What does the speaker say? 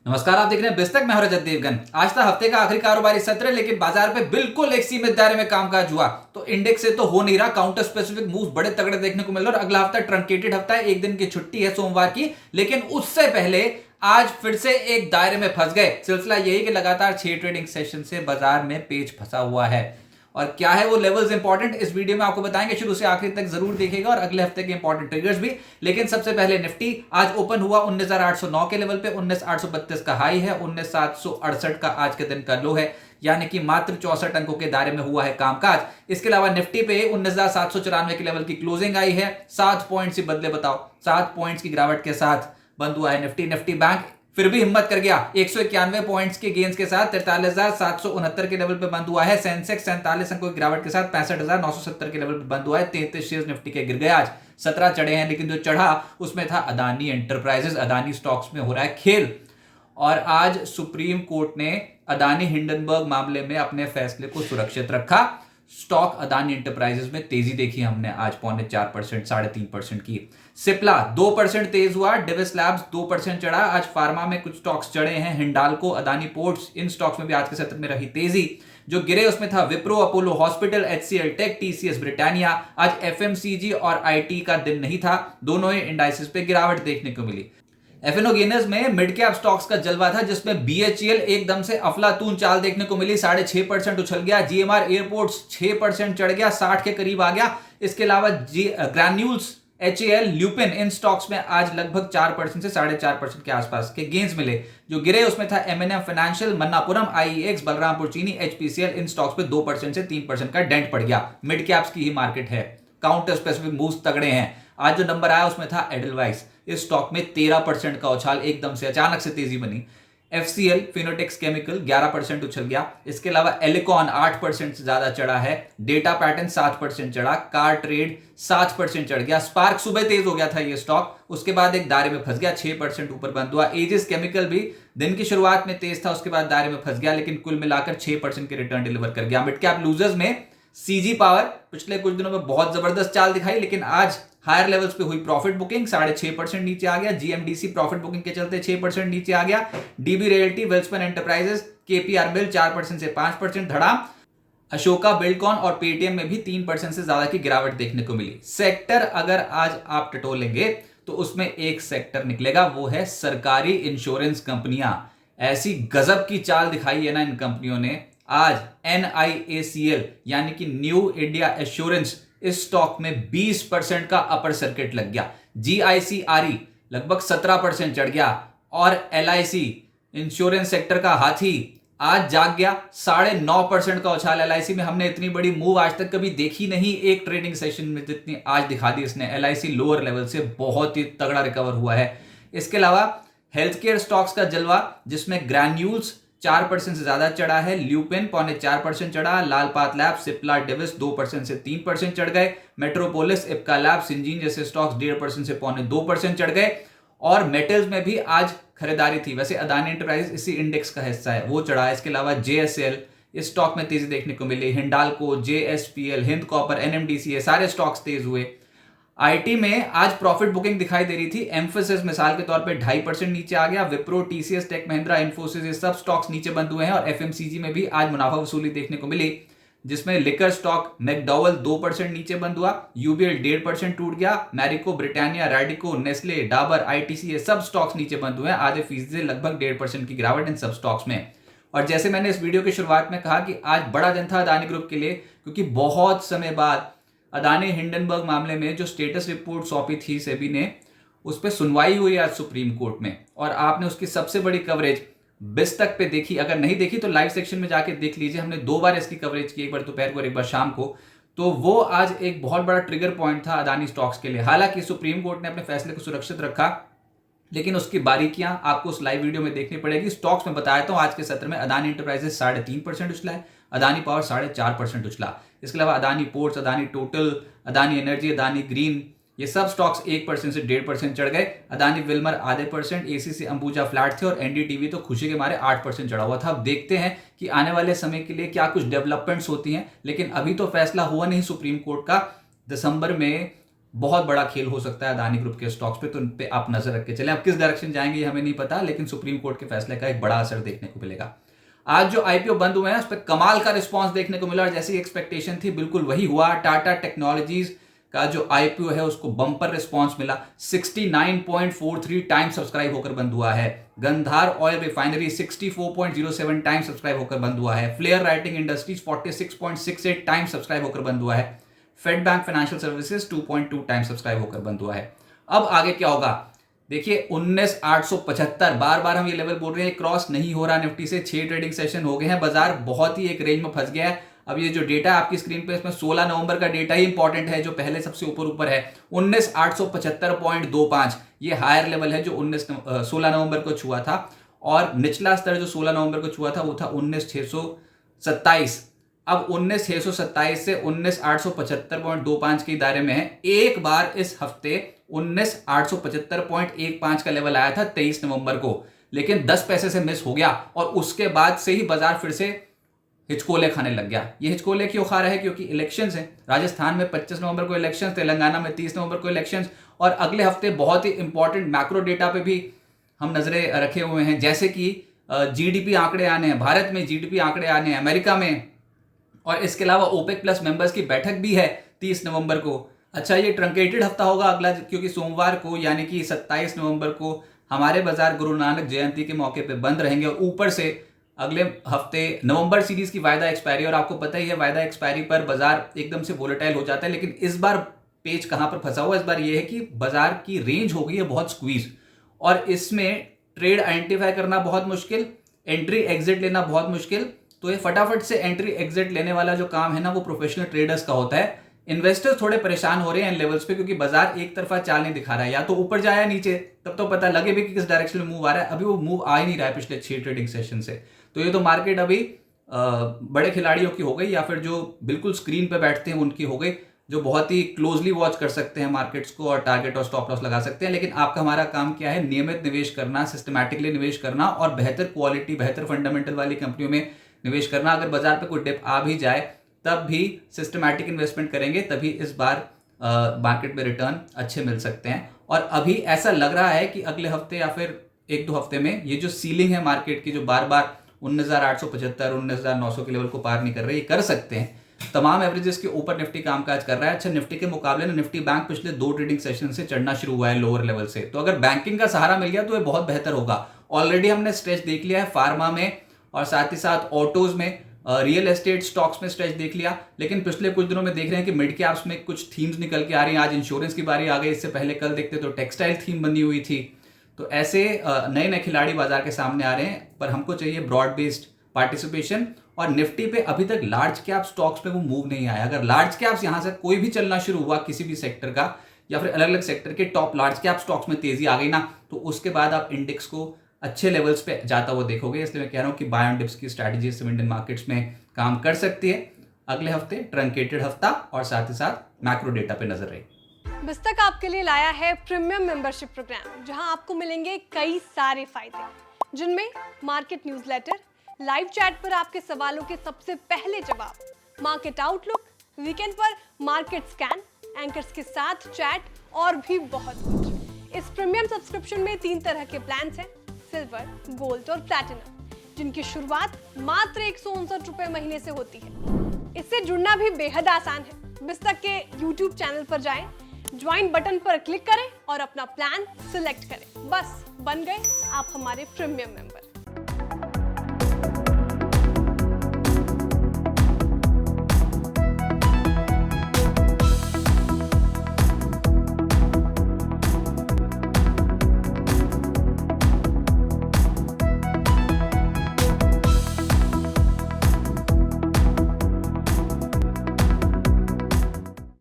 नमस्कार, आप देख रहे हैं बिस्तक। मैं हूं रजत देवगन। आज था हफ्ते का आखिरी कारोबारी सत्र, लेकिन बाजार पे बिल्कुल एक सीमित दायरे में कामकाज हुआ। तो इंडेक्स से तो हो नहीं रहा, काउंटर स्पेसिफिक मूव्स बड़े तगड़े देखने को मिल रहे। और अगला हफ्ता ट्रंकेटेड हफ्ता है, एक दिन की छुट्टी है सोमवार की। लेकिन उससे पहले आज फिर से एक दायरे में फंस गए। सिलसिला यही कि लगातार 6 ट्रेडिंग सेशन से बाजार में पेच फंसा हुआ है। और क्या है वो लेवल्स इंपॉर्टेंट, इस वीडियो में आपको बताएंगे। शुरू से आखिर तक जरूर देखिएगा और अगले हफ्ते के इंपॉर्टेंट ट्रिगर्स भी। लेकिन सबसे पहले निफ्टी आज ओपन हुआ 19,809 के लेवल पे। 19,832 का हाई है, 19,768 का आज के दिन का लो है, यानी कि मात्र 64 अंकों के दायरे में हुआ है कामकाज। इसके अलावा निफ्टी पे 19,794 के लेवल की क्लोजिंग आई है। 7 पॉइंट्स ही बदले, बताओ, 7 पॉइंट्स की गिरावट के साथ बंद हुआ है निफ्टी बैंक फिर भी हिम्मत कर गया। 191 पॉइंट्स के गेंस के साथ 43,769 के लेवल पे बंद हुआ है। सेंसेक्स 47 अंकों की गिरावट के साथ 65,970 के लेवल पे बंद हुआ है। 33 शेयर्स निफ्टी के गिर गए आज। 17 चढ़े हैं, लेकिन जो चढ़ा उसमें था अदानी एंटरप्राइजेस। अदानी स्टॉक्स में हो रहा है खेल। और आज सुप्रीम कोर्ट ने अदानी हिंडनबर्ग मामले में अपने फैसले को सुरक्षित रखा। स्टॉक अदानी एंटरप्राइजेस में तेजी देखी हमने आज 0.4%, 3.5% की। सिप्ला 2% तेज हुआ। डिविस लैब्स 2% चढ़ा। आज फार्मा में कुछ स्टॉक्स चढ़े हैं। हिंडाल्को, अदानी पोर्ट्स, इन स्टॉक्स में भी आज के सत्र में रही तेजी। जो गिरे उसमें था Wipro, Apollo hospital, HCL tech, TCS Britannia. आज एफएमसीजी और आईटी का दिन नहीं था, दोनों ही इंडाइसेस पे गिरावट देखने को मिली। एफिनोगेनस में मिड कैप स्टॉक्स का जलवा था, जिसमें बीएचईएल एकदम से अफलातून चाल देखने को मिली। 6.5% उछल गया। जीएमआर एयरपोर्ट्स 6% चढ़ गया, 60 के करीब आ गया। इसके अलावा ग्रैन्यूल्स, एचएएल, ल्यूपिन, इन स्टॉक्स में आज लगभग 4% से 4.5% के आसपास के गेंस मिले। जो गिरे उसमें था MNM financial, Manappuram, IEX, Balrampur Chini, HPCL. इन स्टॉक्स पे 2% से 3% का डेंट पड़ गया। मिड कैप्स की ही मार्केट है, काउंटर स्पेसिफिक मूव्स तगड़े हैं। आज जो नंबर आया उसमें था एडलवाइस। इस स्टॉक में 13% का उछाल, एकदम से अचानक से तेजी बनी। एफसीएल, फिनोटेक्स केमिकल 11% उछल गया। इसके अलावा एलिकॉन 8% से ज्यादा चढ़ा है। डेटा पैटर्न 7% चढ़ा। कार ट्रेड 7% चढ़ गया। स्पार्क सुबह तेज हो गया था ये स्टॉक, उसके बाद एक दायरे में फंस गया, 6% ऊपर बंद हुआ। एजिस केमिकल भी दिन की शुरुआत में तेज था, उसके बाद दायरे में फंस गया, लेकिन कुल मिलाकर 6% के रिटर्न डिलीवर कर गया। मिड कैप लूजर्स में सीजी पावर पिछले कुछ दिनों में बहुत जबरदस्त चाल दिखाई, लेकिन आज हायर लेवल्स पे हुई प्रॉफिट बुकिंग, 6.5% नीचे आ गया। जीएमडीसी प्रॉफिट बुकिंग के चलते 6% नीचे आ गया। DB Realty, Welspun Enterprises, KPR Mill 4% से 5% धड़ा। अशोका, बिल्डकॉन और पेटीएम में भी 3% से ज्यादा की गिरावट देखने को मिली। सेक्टर अगर आज आप टटोलेंगे तो उसमें एक सेक्टर निकलेगा, वो है सरकारी इंश्योरेंस कंपनियां। ऐसी गजब की चाल दिखाई है ना इन कंपनियों ने। आज एनआईएसीएल यानी कि न्यू इंडिया एश्योरेंस, इस स्टॉक में 20% का अपर सर्किट लग गया। जीआईसीआरई लगभग 17% चढ़ गया। और एलआईसी, इंश्योरेंस सेक्टर का हाथी, आज जाग गया। 9.5% का उछाल एलआईसी में। हमने इतनी बड़ी मूव आज तक कभी देखी नहीं एक ट्रेडिंग सेशन में, जितनी आज दिखा दी इसने। एलआईसी लोअर लेवल से बहुत ही तगड़ा रिकवर हुआ है। इसके अलावा हेल्थ केयर स्टॉक्स का जलवा, जिसमें ग्रैन्यूल्स 4% से ज्यादा चढ़ा है। ल्यूपिन 0.4% चढ़ा। लालपात लैब, सिप्ला, डिविस 2% से 3% चढ़ गए। मेट्रोपोलिस, इप्का लैब, सिंजीन जैसे स्टॉक्स 1.5% से 0.2% चढ़ गए। और मेटल्स में भी आज खरीदारी थी। वैसे अदानी एंटरप्राइज इसी इंडेक्स का हिस्सा है, वो चढ़ा है। इसके अलावा जेएसएल, इस स्टॉक में तेजी देखने को मिली। Hindalco, JSPL, Hind Copper, NMDC, ये सारे स्टॉक्स तेज हुए। आईटी में आज प्रॉफिट बुकिंग दिखाई दे रही थी। एम्फोसिस मिसाल के तौर पे 2.5% नीचे आ गया। विप्रो, टीसीएस, टेक महिंद्रा, इन्फोसिस, ये सब स्टॉक्स नीचे बंद हुए हैं। और एफएमसीजी में भी आज मुनाफा वसूली देखने को मिली, जिसमें लिकर स्टॉक मैकडॉवेल 2% नीचे बंद हुआ। यूबीएल 1.5% टूट गया। Marico, Britannia, Radico, Nestle, Dabur, ITC, ये सब स्टॉक्स नीचे बंद हुए हैं। आधे फीसदी, लगभग 1.5% की गिरावट इन सब स्टॉक्स में। और जैसे मैंने इस वीडियो की शुरुआत में कहा कि आज बड़ा दिन था अदानी ग्रुप के लिए, क्योंकि बहुत समय बाद अदानी हिंडनबर्ग मामले में जो स्टेटस रिपोर्ट सौंपी थी सेबी ने, उस पर सुनवाई हुई आज सुप्रीम कोर्ट में। और आपने उसकी सबसे बड़ी कवरेज बिस्तक पे देखी। अगर नहीं देखी तो लाइव सेक्शन में जाके देख लीजिए। हमने 2 बार इसकी कवरेज की, एक बार दोपहर को और एक बार शाम को। तो वो आज एक बहुत बड़ा ट्रिगर पॉइंट था अदानी स्टॉक्स के लिए। हालांकि सुप्रीम कोर्ट ने अपने फैसले को सुरक्षित रखा, लेकिन उसकी बारीकियां आपको उस लाइव वीडियो में देखनी पड़ेगी। स्टॉक्स में बताया तो आज के सत्र में अदानी एंटरप्राइजेस 3.5% उछला है। अदानी पावर 4.5% उछला। इसके अलावा Adani ports, Adani total, Adani energy, Adani green, ये सब स्टॉक्स 1% से 1.5% चढ़ गए। Adani Wilmer 0.5%, ACC Ambuja flat थे और एनडीटीवी तो खुशी के मारे 8% चढ़ा हुआ था। अब देखते हैं कि आने वाले समय के लिए क्या कुछ डेवलपमेंट्स होती हैं, लेकिन अभी तो फैसला हुआ नहीं सुप्रीम कोर्ट का। दिसंबर में बहुत बड़ा खेल हो सकता है अदानी ग्रुप के स्टॉक्स पे, तो उन पे आप नजर रख के चलें। अब किस डायरेक्शन जाएंगे ये हमें नहीं पता, लेकिन सुप्रीम कोर्ट के फैसले का एक बड़ा असर देखने को मिलेगा। आज जो आईपीओ बंद हुए हैं उस पर कमाल का रिस्पांस देखने को मिला और जैसी एक्सपेक्टेशन थी बिल्कुल वही हुआ। टाटा टेक्नोलॉजीज का जो आईपीओ है उसको बम्पर रिस्पांस मिला, 69.43 टाइम सब्सक्राइब होकर बंद हुआ है। Gandhar oil refinery 64.07 time subscribe होकर बंद हुआ है। Flair writing industries 46.68 time subscribe होकर बंद हुआ है। Fed bank financial services 2.2 time subscribe होकर बंद हुआ है। अब आगे क्या होगा देखिए, 19,875 बार बार हम ये लेवल बोल रहे हैं, क्रॉस नहीं हो रहा निफ्टी से। 6 ट्रेडिंग सेशन हो गए हैं, बाजार बहुत ही एक रेंज में फंस गया है। अब ये जो डेटा है आपकी स्क्रीन पे, इसमें 16 नवंबर का डेटा ही इंपॉर्टेंट है जो पहले सबसे ऊपर है 19,875.25। ये हायर लेवल है जो 16 नवंबर को छुआ था, और निचला स्तर जो 16 नवंबर को छुआ था वो था 19,627। अब 19,627 से 19,875.25 के दायरे में है। एक बार इस हफ्ते 19,875.15 का लेवल आया था 23 नवंबर को, लेकिन 10 पैसे से मिस हो गया और उसके बाद से ही बाजार फिर से हिचकोले खाने लग गया। ये हिचकोले क्यों खा रहा है? क्योंकि इलेक्शंस हैं। राजस्थान में 25 नवंबर को इलेक्शंस, तेलंगाना में 30 नवंबर को इलेक्शंस, और अगले हफ्ते बहुत ही इंपॉर्टेंट मैक्रो डेटा पे भी हम नजरें रखे हुए हैं, जैसे कि जीडीपी आंकड़े आने हैं, भारत में जीडीपी आंकड़े आने हैं, अमेरिका में, और इसके अलावा ओपेक प्लस मेंबर्स की बैठक भी है 30 नवंबर को। अच्छा, ये ट्रंकेटेड हफ्ता होगा अगला, क्योंकि सोमवार को यानी कि 27 नवंबर को हमारे बाजार गुरु नानक जयंती के मौके पे बंद रहेंगे, और ऊपर से अगले हफ्ते नवंबर सीरीज की वायदा एक्सपायरी, और आपको पता ही है वायदा एक्सपायरी पर बाजार एकदम से वोलेटाइल हो जाता है। लेकिन इस बार पेज कहां पर फंसा हुआ? इस बार यह है कि बाजार की रेंज हो गई है बहुत स्क्वीज, और इसमें ट्रेड आइडेंटिफाई करना बहुत मुश्किल, एंट्री एग्जिट लेना बहुत मुश्किल। तो ये फटाफट से एंट्री एग्जिट लेने वाला जो काम है ना, वो प्रोफेशनल ट्रेडर्स का होता है। इन्वेस्टर्स थोड़े परेशान हो रहे हैं इन लेवल्स पे, क्योंकि बाजार एक तरफा चाल नहीं दिखा रहा है, या तो ऊपर जाए या नीचे, तब तो पता लगे भी कि किस डायरेक्शन में मूव आ रहा है। अभी वो मूव आ ही नहीं रहा है पिछले 6 ट्रेडिंग सेशन से। तो ये तो मार्केट अभी बड़े खिलाड़ियों की हो गई, या फिर जो बिल्कुल स्क्रीन पे बैठते हैं उनकी हो गई, जो बहुत ही क्लोजली वॉच कर सकते हैं मार्केट्स को और टारगेट और स्टॉप लॉस लगा सकते हैं। लेकिन आपका हमारा काम क्या है? नियमित निवेश करना, सिस्टमैटिकली निवेश करना, और बेहतर क्वालिटी, बेहतर फंडामेंटल वाली कंपनियों में निवेश करना। अगर बाजार पे कोई डिप आ भी जाए तब भी सिस्टमैटिक इन्वेस्टमेंट करेंगे, तभी इस बार मार्केट में रिटर्न अच्छे मिल सकते हैं। और अभी ऐसा लग रहा है कि अगले हफ्ते या फिर 1-2 हफ्ते में ये जो सीलिंग है मार्केट की, जो बार बार 19,875, 19,900 के लेवल को पार नहीं कर रहे, ये कर सकते हैं। तमाम एवरेजेस के ऊपर निफ्टी कामकाज कर रहा है। अच्छा, निफ्टी के मुकाबले में निफ्टी बैंक पिछले 2 ट्रेडिंग सेशन से चढ़ना शुरू हुआ है लोअर लेवल से, तो अगर बैंकिंग का सहारा मिल गया तो ये बहुत बेहतर होगा। ऑलरेडी हमने स्ट्रेच देख लिया है फार्मा में, और साथ ही साथ ऑटोज में, रियल एस्टेट स्टॉक्स में स्ट्रेच देख लिया। लेकिन पिछले कुछ दिनों में देख रहे हैं कि मिड कैप्स में कुछ थीम्स निकल के आ रही हैं। आज इंश्योरेंस की बारी आ गई, इससे पहले कल देखते तो टेक्सटाइल थीम बनी हुई थी। तो ऐसे नए नए खिलाड़ी बाजार के सामने आ रहे हैं, पर हमको चाहिए ब्रॉड बेस्ड पार्टिसिपेशन। और निफ्टी पे अभी तक लार्ज कैप स्टॉक्स पे वो मूव नहीं आया। अगर लार्ज कैप्स यहां से कोई भी चलना शुरू हुआ किसी भी सेक्टर का, या फिर अलग अलग सेक्टर के टॉप लार्ज कैप स्टॉक्स में तेजी आ गई ना, तो उसके बाद आप इंडेक्स को अच्छे लेवल्स पे जाता हुआ देखोगे। इसलिए मैं कह रहा हूं कि बाय ऑन डिप्स की स्ट्रैटेजी इंडियन मार्केट्स में काम कर सकती है। अगले हफ्ते ट्रंकेटेड हफ्ता, और साथ ही साथ मैक्रो डेटा पे नजर रही। बिस्तक आपके लिए लाया है प्रीमियम मेंबरशिप प्रोग्राम, जहां आपको मिलेंगे कई सारे फायदे, जिनमें मार्केट न्यूज़लेटर, लाइव चैट पर आपके सवालों के सबसे पहले जवाब, मार्केट आउटलुक, वीकेंड पर मार्केट स्कैन, एंकर्स के साथ चैट, और भी बहुत कुछ। इस प्रीमियम सब्सक्रिप्शन में 3 तरह के प्लान्स हैं, सिल्वर, गोल्ड और प्लैटिनम, जिनकी शुरुआत मात्र 159 रुपए महीने से होती है। इससे जुड़ना भी बेहद आसान है। बिस्तक के YouTube चैनल पर जाएं, ज्वाइन बटन पर क्लिक करें और अपना प्लान सिलेक्ट करें। बस बन गए आप हमारे प्रीमियम मेंबर।